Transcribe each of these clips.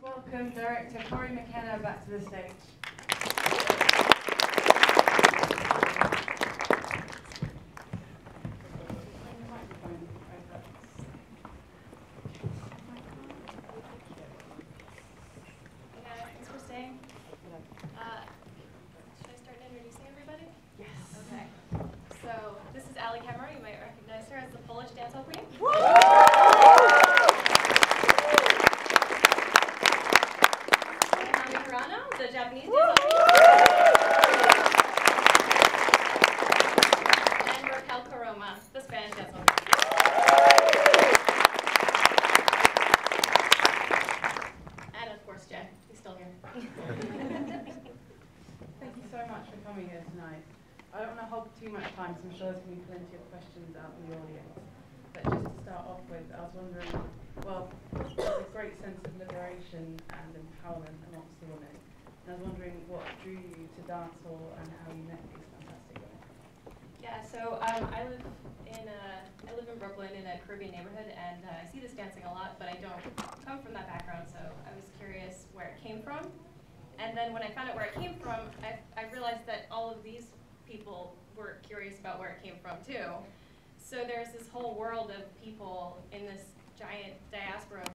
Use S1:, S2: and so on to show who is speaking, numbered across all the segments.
S1: welcome director Cori back to the stage.
S2: Thanks for staying. Should I start introducing everybody?
S1: Yes.
S2: Okay. So this is Hallam. You might recognize her as the Polish dancehall queen. The Japanese dancehall queen. And Bruk, the Spanish dancehall queen. And of course, Jay. He's still here.
S1: Thank you so much for coming here tonight. I don't want to hog too much time, so I'm sure there's going to be plenty of questions out in the audience. But just to start off with, I was wondering, well, there's a great sense of liberation and empowerment amongst the women. I was wondering what drew you to dancehall and how you met these fantastic women.
S2: Yeah, so I live in Brooklyn in a Caribbean neighborhood, and I see this dancing a lot, but I don't come from that background, so I was curious where it came from. And then when I found out where it came from, I realized that all of these people were curious about where it came from too. So there's this whole world of people in this giant diaspora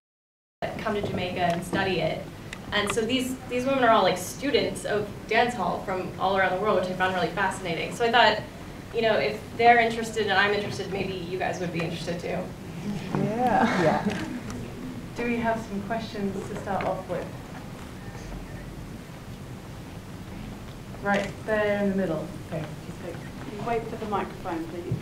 S2: that come to Jamaica and study it. And so these women are all like students of dancehall from all around the world, which I found really fascinating. So I thought, you know, if they're interested and I'm interested, maybe you guys would be interested too.
S1: Yeah. Do we have some questions to start off with? Right there in the middle. Okay. Can you wait for the microphone, please?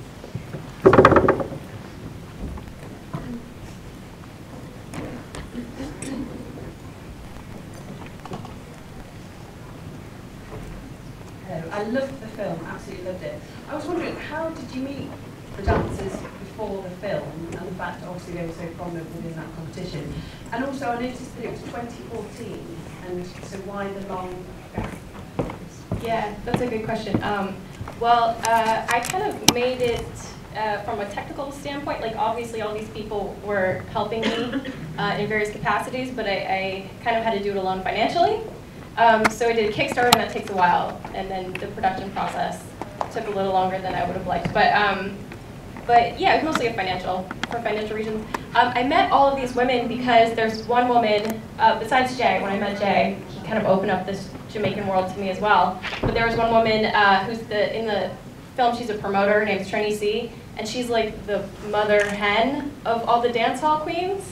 S3: I loved the film, absolutely loved it. I was wondering, how did you meet the dancers before the film, and the fact that obviously they were so prominent within that competition? And also I noticed that it was 2014, and so why the long gap?
S2: Yeah, that's a good question. I kind of made it from a technical standpoint. Like obviously all these people were helping me in various capacities, but I kind of had to do it alone financially. So I did a Kickstarter, and that takes a while, and then the production process took a little longer than I would have liked. But yeah, it was mostly for financial reasons. I met all of these women because there's one woman, besides Jay. When I met Jay, he kind of opened up this Jamaican world to me as well. But there was one woman who's in the film. She's a promoter. Her name's Trini C, and she's like the mother hen of all the dancehall queens.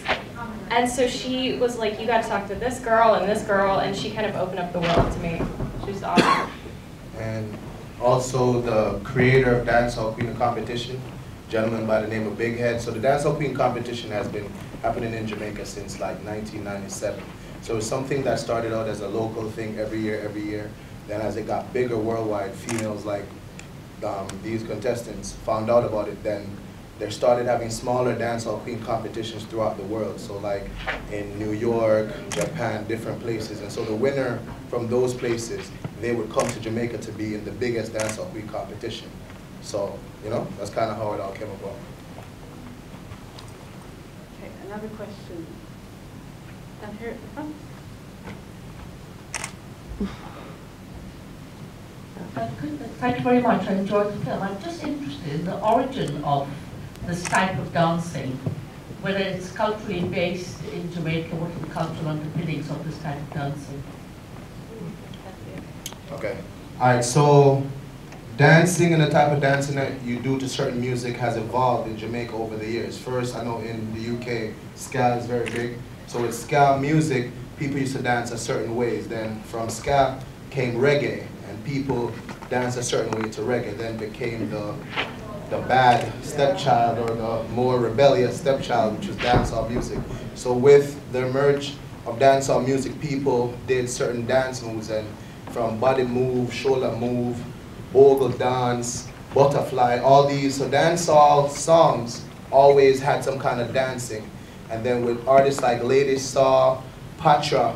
S2: And so she was like, you got to talk to this girl, and she kind of opened up the world to me. She was awesome.
S4: And also the creator of Dancehall Queen competition, a gentleman by the name of Big Head. So the Dancehall Queen competition has been happening in Jamaica since like 1997. So it's something that started out as a local thing every year. Then as it got bigger worldwide, females like these contestants found out about it. Then they started having smaller dancehall queen competitions throughout the world. So like in New York, Japan, different places. And so the winner from those places, they would come to Jamaica to be in the biggest dancehall queen competition. So, you know, that's kind of how it all came about.
S1: Okay, another question. Down here at the front.
S5: Thank you very much. I enjoyed the film. I'm just interested in the origin of this type of dancing, whether it's culturally based in Jamaica, what are the cultural underpinnings of this type of dancing?
S4: Okay. All right, so dancing and the type of dancing that you do to certain music has evolved in Jamaica over the years. First, I know in the UK, ska is very big. So with ska music, people used to dance a certain ways. Then from ska came reggae, and people danced a certain way to reggae. Then became the bad stepchild, or the more rebellious stepchild, which was dancehall music. So with the emerge of dancehall music, people did certain dance moves, and from body move, shoulder move, bogle dance, butterfly, all these. So dancehall songs always had some kind of dancing. And then with artists like Lady Saw, Patra,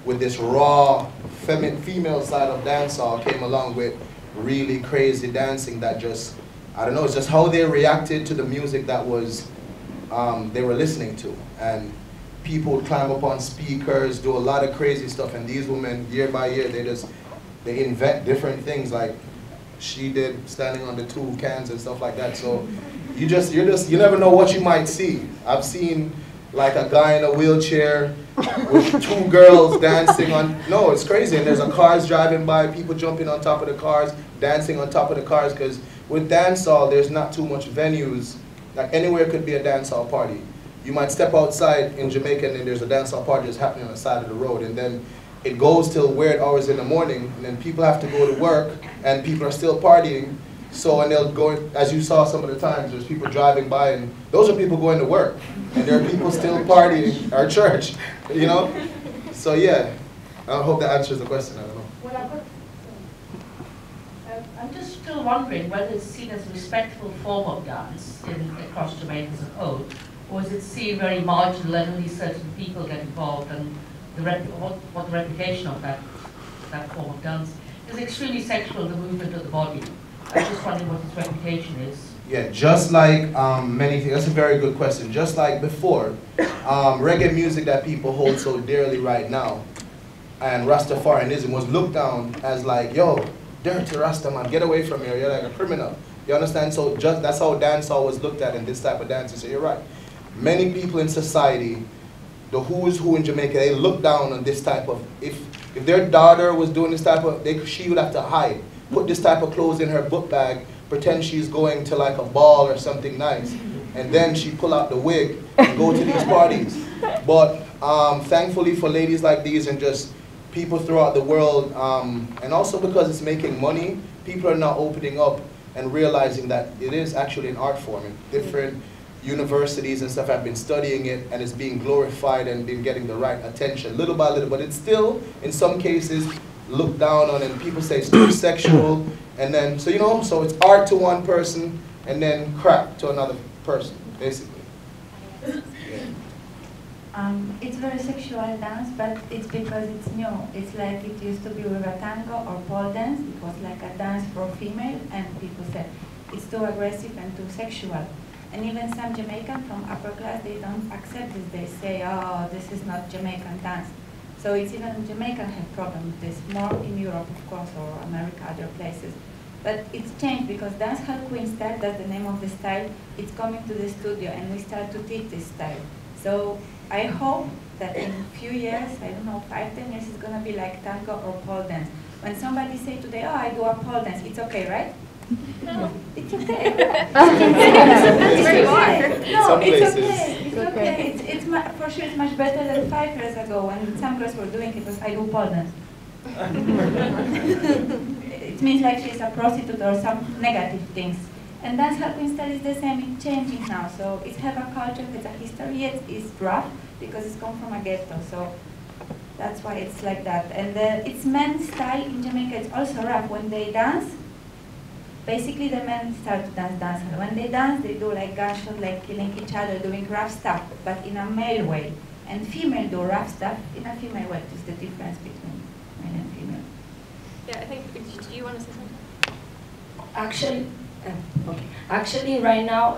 S4: with this raw female side of dancehall, came along with really crazy dancing that just, I don't know, it's just how they reacted to the music that was they were listening to. And people would climb up on speakers, do a lot of crazy stuff, and these women, year by year, they invent different things, like she did standing on the 2 cans and stuff like that. So you never know what you might see. I've seen like a guy in a wheelchair with 2 girls dancing on, no, it's crazy, and there's a cars driving by, people jumping on top of the cars, dancing on top of the cars, because with dancehall, there's not too much venues. Like anywhere could be a dancehall party. You might step outside in Jamaica and then there's a dancehall party that's happening on the side of the road, and then it goes till weird hours in the morning, and then people have to go to work, and people are still partying. So, and they'll go, as you saw some of the times, there's people driving by, and those are people going to work, and there are people still partying, our church, you know? So yeah, I hope that answers the question, I don't know.
S5: Well, I'm just still wondering whether it's seen as a respectable form of dance across Jamaica as a whole, or is it seen very marginal and only certain people get involved, and what the reputation of that form of dance is? Extremely sexual, the movement of the body. I'm just wondering what its reputation is.
S4: Yeah, just like many things, that's a very good question. Just like before, reggae music that people hold so dearly right now, and Rastafarianism was looked down as like, yo, dirty Rasta man, get away from here, you're like a criminal. You understand? So that's how dancehall was looked at in this type of dancing. So you're right. Many people in society, the who is who in Jamaica, they look down on this type of, if their daughter was doing this type of, she would have to hide, put this type of clothes in her book bag, pretend she's going to like a ball or something nice, and then she pull out the wig and go to these parties. But thankfully for ladies like these and just people throughout the world, and also because it's making money, people are now opening up and realizing that it is actually an art form. And different universities and stuff have been studying it, and it's being glorified and been getting the right attention little by little, but it's still, in some cases, looked down on, and people say it's too sexual, and then, so you know, so it's art to one person, and then crap to another person, basically.
S6: It's very sexual dance, but it's because it's new. It's like it used to be with a tango or pole dance. It was like a dance for female, and people said it's too aggressive and too sexual. And even some Jamaican from upper class, they don't accept this. They say, oh, this is not Jamaican dance. So it's even Jamaican have problem with this, more in Europe, of course, or America, other places. But it's changed because Dancehall Queen style, that's the name of the style, it's coming to the studio, and we start to teach this style. So I hope that in a few years, I don't know, 5, 10 years, it's gonna be like tango or pole dance. When somebody say today, oh, I do a pole dance, it's okay, right? No, it's okay.
S2: It's very hard.
S6: No, it's okay. It's okay. It's for sure it's much better than 5 years ago when some girls were doing it because I do pole dance. It means like she's a prostitute or some negative things. And dancehall queen style is the same. It's changing now. So it have a culture, it's a history. Yet it's rough because it's come from a ghetto. So that's why it's like that. And it's men's style in Jamaica. It's also rough when they dance. Basically, the men start to dance. When they dance, they do like gunshot, like killing each other, doing rough stuff, but in a male way. And female do rough stuff in a female way. It's the difference between male and female.
S2: Yeah, I think, do you want to say something?
S7: Actually, right now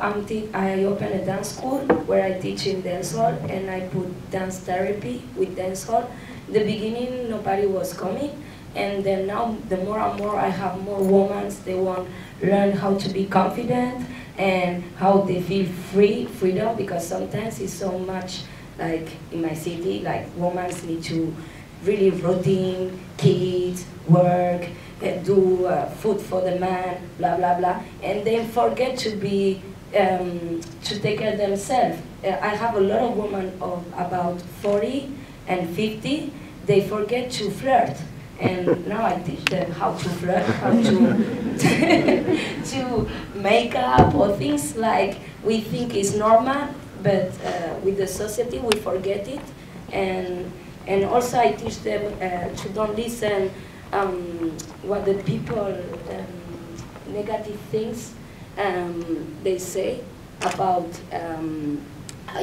S7: I open a dance school where I teach in dancehall, and I put dance therapy with dancehall. In the beginning, nobody was coming. And then now, the more and more I have more women, they want to learn how to be confident and how they feel freedom, because sometimes it's so much, like in my city, like women need to really routine, kids, work, do food for the man, blah, blah, blah, and they forget to be, to take care of themselves. I have a lot of women of about 40 and 50, they forget to flirt. And now I teach them how to flirt, how to to make up, or things like we think is normal, but with the society we forget it. And also I teach them to don't listen what the people negative things they say about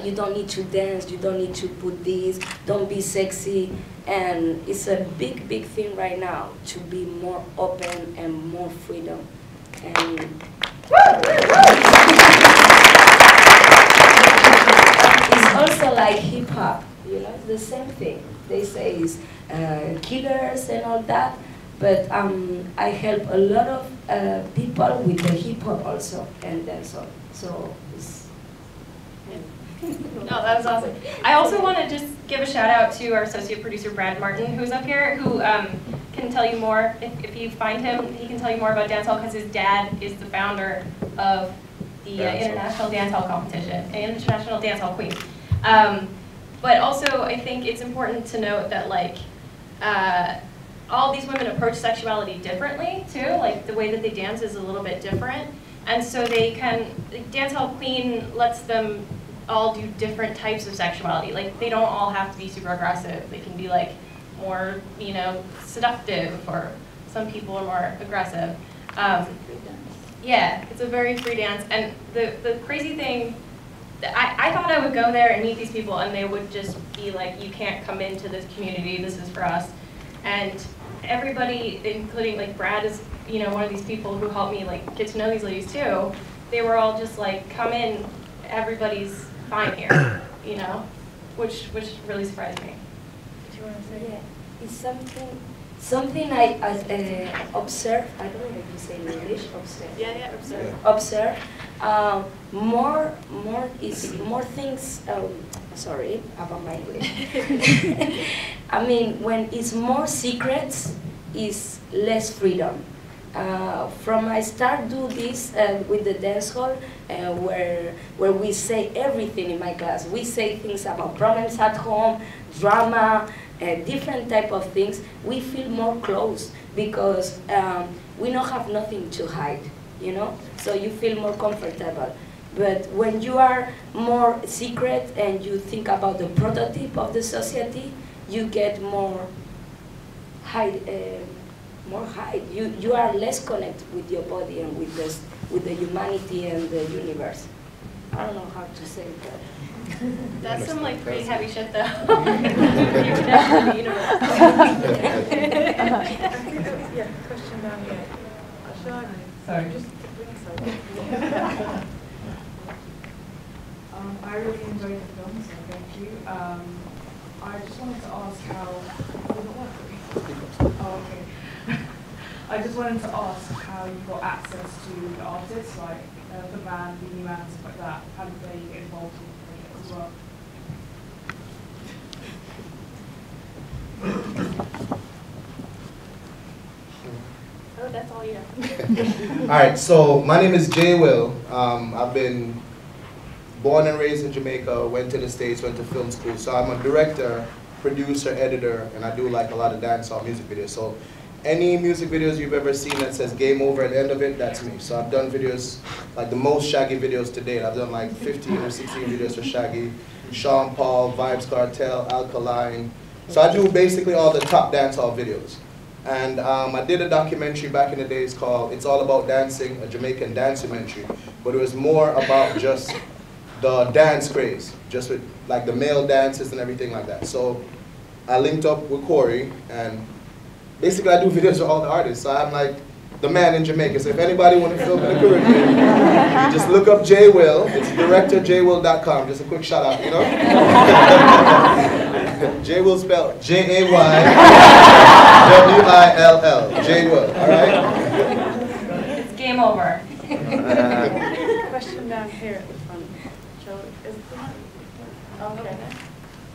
S7: you don't need to dance, you don't need to put this, don't be sexy. And it's a big, big thing right now to be more open and more freedom. And it's also like hip hop, you know, it's the same thing. They say it's killers and all that, but I help a lot of people with the hip hop also and dancehall. So it's
S2: No, that was awesome. I also want to just give a shout out to our associate producer, Brad Martin, who's up here, who can tell you more. If you find him, he can tell you more about dancehall because his dad is the founder of the International Dancehall Competition, International Dancehall Queen. But also, I think it's important to note that like all these women approach sexuality differently too. Like the way that they dance is a little bit different, and so they can. Dancehall Queen lets them all do different types of sexuality. Like they don't all have to be super aggressive. They can be like more, you know, seductive, or some people are more aggressive. Yeah, it's a very free dance. And the crazy thing, I thought I would go there and meet these people and they would just be like, you can't come into this community, this is for us. And everybody, including like Brad is, you know, one of these people who helped me like get to know these ladies too. They were all just like, come in, everybody's fine here, you know, which really surprised me. Did you want to say?
S7: Yeah, it's something I observe. I don't know if you say in English. Observe.
S2: Yeah, observe.
S7: Observe. More things. Sorry about my English. I mean, when it's more secrets, is less freedom. From I start do this with the dance hall, where we say everything in my class. We say things about problems at home, drama, different type of things. We feel more close because we don't have nothing to hide, you know. So you feel more comfortable. But when you are more secret and you think about the prototype of the society, you get more hide. You are less connected with your body and with the humanity and the universe. I don't know how to say it, but
S2: that's some like pretty heavy shit though. You connect with the universe.
S1: Yeah, question down here.
S3: Sorry.
S1: Just I really enjoyed the film, so thank you. I just wanted to ask how. Oh, okay. I just wanted to ask how you got access to the artists, like the band, the new band, stuff like that. How did they get involved in the project as well?
S2: Oh, that's all you have.
S4: All right, so my name is Jay Will. I've been born and raised in Jamaica, went to the States, went to film school. So I'm a director, producer, editor, and I do like a lot of dancehall music videos. So any music videos you've ever seen that says game over at the end of it, that's me. So I've done videos, like the most Shaggy videos to date. I've done like 15 or 16 videos for Shaggy, Sean Paul, Vibes Cartel, Alkaline. So I do basically all the top dancehall videos. And I did a documentary back in the days called It's All About Dancing, a Jamaican documentary. But it was more about just the dance craze, just with like the male dances and everything like that. So I linked up with Cori, and basically I do videos for all the artists. So I'm like the man in Jamaica. So if anybody want to film in the Caribbean, you just look up Jay Will. It's directorjaywill.com. Just a quick shout out, you know? Jay Will spelled Jaywill. Jay Will, all right?
S2: It's game over.
S1: Question down here at the front. Joe, is the mic? Okay.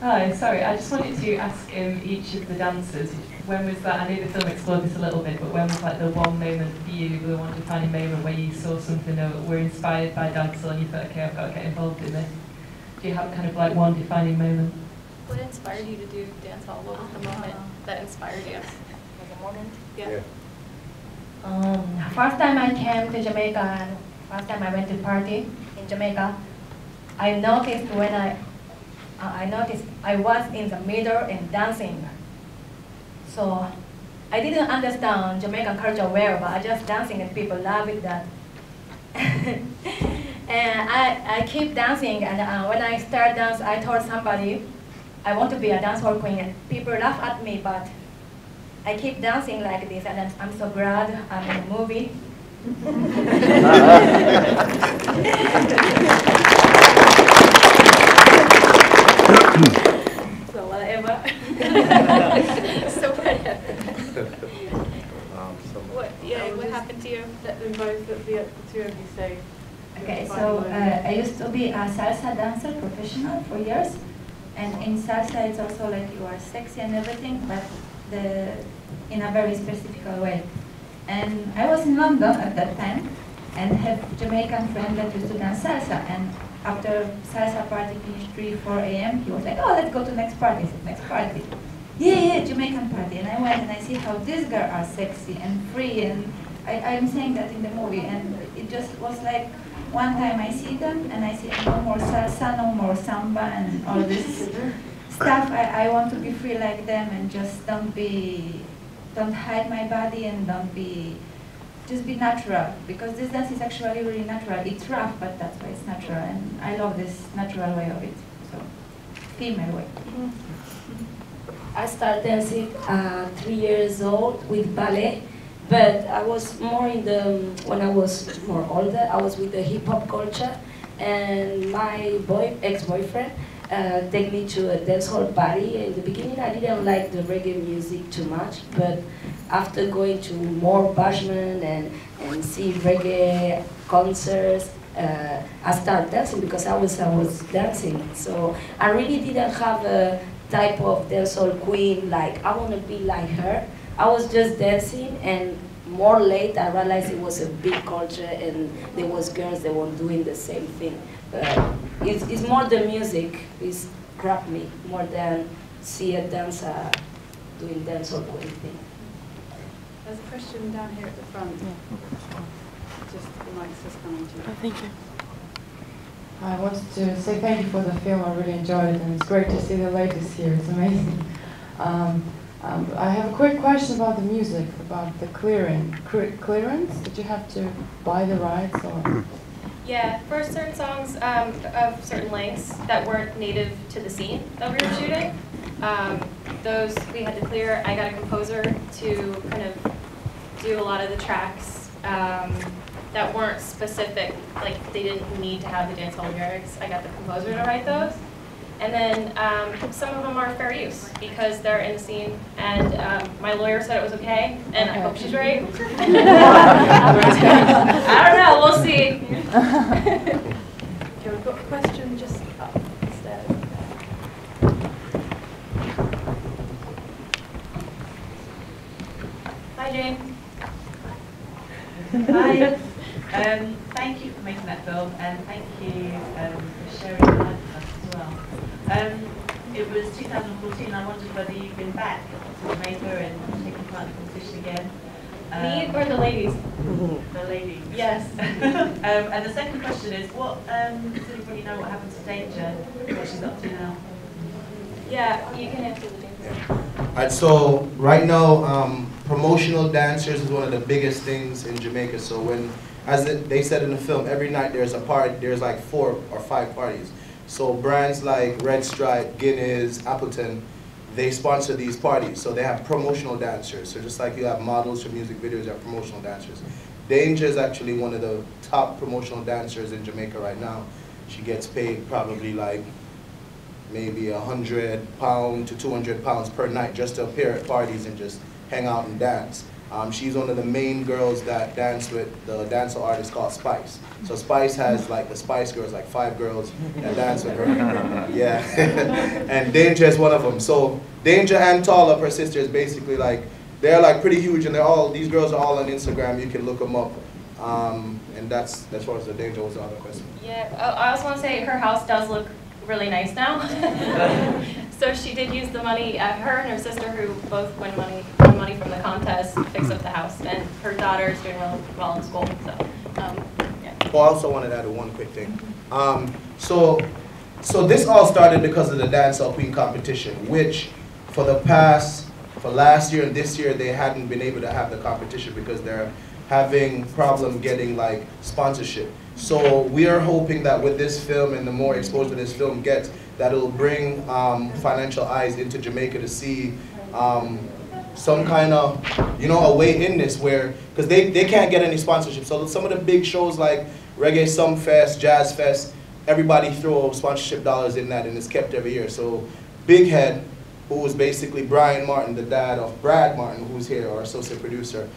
S3: Hi, sorry, I just wanted to ask each of the dancers, when was that, I know the film explored this a little bit, but when was like the one moment for you, the one defining moment where you saw something or were inspired by dancehall and you thought, okay, I've got to get involved in this? Do you have kind of like one defining moment?
S2: What inspired you to do dancehall? What was the moment that inspired you? Like a moment? Yeah.
S6: First time I came to Jamaica and first time I went to party in Jamaica, I noticed when I was in the middle and dancing. So I didn't understand Jamaican culture well, but I just dancing and people love it that. And I keep dancing, and when I start dance, I told somebody I want to be a dancehall queen, and people laugh at me, but I keep dancing like this, and I'm so glad I'm in a movie.
S2: So whatever. So whatever. What happened to you?
S1: Let them both, the two of you say.
S6: Okay, so I used to be a salsa dancer professional for years, and in salsa it's also like you are sexy and everything, but in a very specific way. And I was in London at that time, and had Jamaican friend that used to dance salsa, and after salsa party finished 3, 4 a.m., he was like, oh, let's go to next party. I said, next party. Yeah, Jamaican party. And I went and I see how these girls are sexy and free, and I'm saying that in the movie, and it just was like, one time I see them, and I see no more salsa, no more samba, and all this stuff. I want to be free like them, and just don't hide my body, and just be natural, because this dance is actually really natural. It's rough, but that's why it's natural, and I love this natural way of it, so female way.
S7: I started dancing 3 years old with ballet, but I was more when I was more older, I was with the hip hop culture, and my ex-boyfriend take me to a dance hall party. In the beginning, I didn't like the reggae music too much, but after going to more bashment and see reggae concerts, I started dancing because I was dancing. So I really didn't have a type of dancehall queen, like I want to be like her. I was just dancing, and more late I realized it was a big culture and there was girls that were doing the same thing. It's more the music, it's grabbed me more than see a dancer doing dancehall queen thing.
S1: There's a question down here at the front. Just the mic's just coming to you.
S8: Oh, thank you. I wanted to say thank you for the film. I really enjoyed it, and it's great to see the ladies here. It's amazing. I have a quick question about the music, about the clearance. Did you have to buy the rights, or?
S2: Yeah, for certain songs of certain lengths that weren't native to the scene that we were shooting, those we had to clear. I got a composer to kind of do a lot of the tracks that weren't specific, like they didn't need to have the dancehall lyrics. I got the composer to write those. And then some of them are fair use because they're in the scene, and my lawyer said it was okay, and I hope she's right. I don't know, we'll see.
S1: Okay, we've got a question just up the stairs.
S2: Hi, Jane.
S3: Hi. Thank you for making that film, and thank you for sharing your life with us as well. It was 2014. I wondered whether you've been back to Jamaica and taken part in the competition again.
S2: Me or the ladies?
S3: The ladies.
S2: Yes.
S3: And the second question is, does anybody know what happened to Danger? What she's up to now?
S2: Yeah, you can answer the danger.
S4: Alright, so right now, promotional dancers is one of the biggest things in Jamaica. So they said in the film, every night there's a party. There's like 4 or 5 parties. So brands like Red Stripe, Guinness, Appleton, they sponsor these parties. So they have promotional dancers. So just like you have models for music videos, you have promotional dancers. Danger is actually one of the top promotional dancers in Jamaica right now. She gets paid probably like maybe £100 to £200 per night just to appear at parties and just hang out and dance. She's one of the main girls that dance with the dancer artist called Spice. So Spice has like the Spice Girls, like 5 girls that dance with her. Yeah, and Danger is one of them. So Danger and Tala, her sister, is basically like, they're like pretty huge, and these girls are all on Instagram. You can look them up. And that's as far as the Danger was the other question.
S2: Yeah, I also want to say her house does look really nice now. So she did use the money, her and her sister, who both won money from the contest, fix up the house, and her daughter's doing really well in school. So, yeah.
S4: Oh, I also wanted to add one quick thing. So this all started because of the Dancehall Queen competition, which for last year and this year they hadn't been able to have the competition because they're having problem getting like sponsorship. So we are hoping that with this film and the more exposure this film gets, that it'll bring financial eyes into Jamaica to see some kind of, a way in this where, because they can't get any sponsorship. So some of the big shows like Reggae Sumfest, Jazz Fest, everybody throw sponsorship dollars in that, and it's kept every year. So Big Head, who was basically Brian Martin, the dad of Brad Martin, who's here, our associate producer,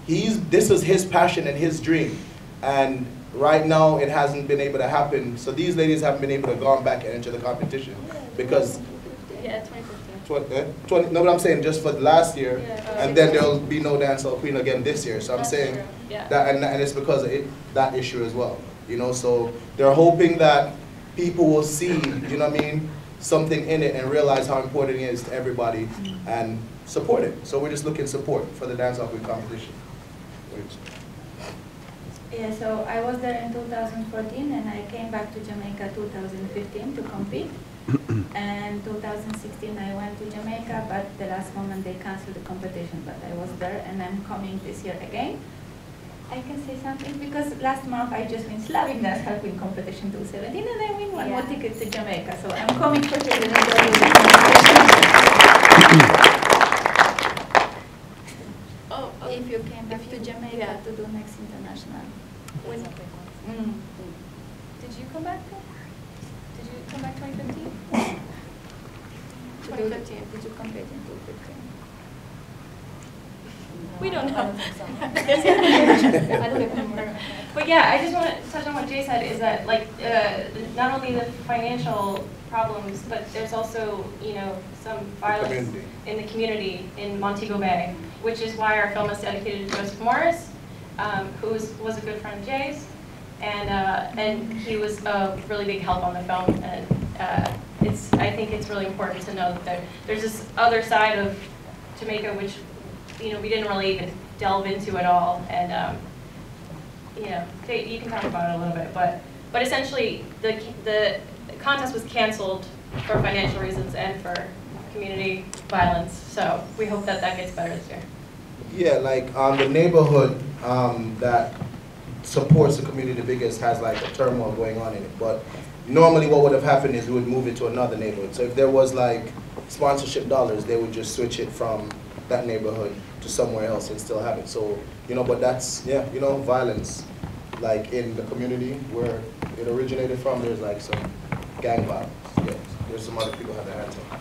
S4: this was his passion and his dream. And right now, it hasn't been able to happen. So these ladies haven't been able to go back and enter the competition because.
S2: Yeah, 2015.
S4: No, but I'm saying just for last year,
S2: Yeah.
S4: and then there'll be no dancehall queen again this year. So I'm
S2: That's
S4: saying
S2: true. Yeah.
S4: that, and it's because of that issue as well. You know, so they're hoping that people will see, you know what I mean, something in it and realize how important it is to everybody and support it. So we're just looking support for the dancehall queen competition.
S6: Yeah, so I was there in 2014 and I came back to Jamaica 2015 to compete. And 2016 I went to Jamaica, but the last moment they canceled the competition, but I was there and I'm coming this year again. I can say something because last month I just won Slavic Dancehall Queen competition 2017 and I win one more ticket to Jamaica, so I'm coming for the if you came back to Jamaica to do next international.
S2: When, did you come back? Did you come back 2015? 2015.
S6: Did you compete in 2015?
S2: We don't know. I don't remember. But yeah, I just want to touch on what Jay said, is that like not only the financial problems, but there's also, you know, some violence in the community in Montego Bay, which is why our film is dedicated to Joseph Morris, who was a good friend of Jay's, and he was a really big help on the film. And I think it's really important to know that there's this other side of Jamaica, which, you know, we didn't really even delve into at all. And you know, you can talk about it a little bit, but essentially the contest was canceled for financial reasons and for community violence. So we hope that that gets better this year.
S4: Yeah, like the neighborhood that supports the community the biggest has like a turmoil going on in it. But normally what would have happened is we would move it to another neighborhood. So if there was like sponsorship dollars, they would just switch it from that neighborhood to somewhere else and still have it. So, you know, but that's, yeah, you know, violence. Like in the community where it originated from, there's like some gang violence. Yeah, there's some other people who have their hands on.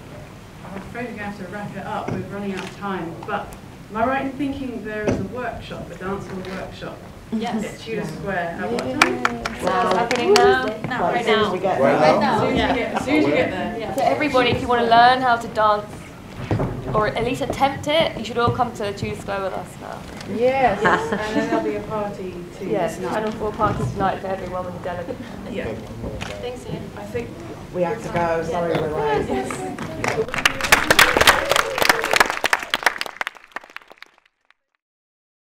S1: I'm afraid we're going to have to wrap it up. We're running out of time. But am I right in thinking there is a workshop, a dancehall workshop?
S2: Yes.
S1: At Tudor Square. At what time?
S2: So it's happening now. Right now.
S4: Right now?
S1: As soon as you get there.
S2: Yeah.
S9: So everybody, if you want to learn how to dance, or at least attempt it, you should all come to Tudor Square with us now.
S1: Yes. And then there'll be a party too.
S9: Yes,
S1: tonight.
S9: and a full party tonight for everyone with the delegate.
S1: Yeah.
S2: Thanks, Ian.
S1: I think
S10: We have to go, sorry we're late.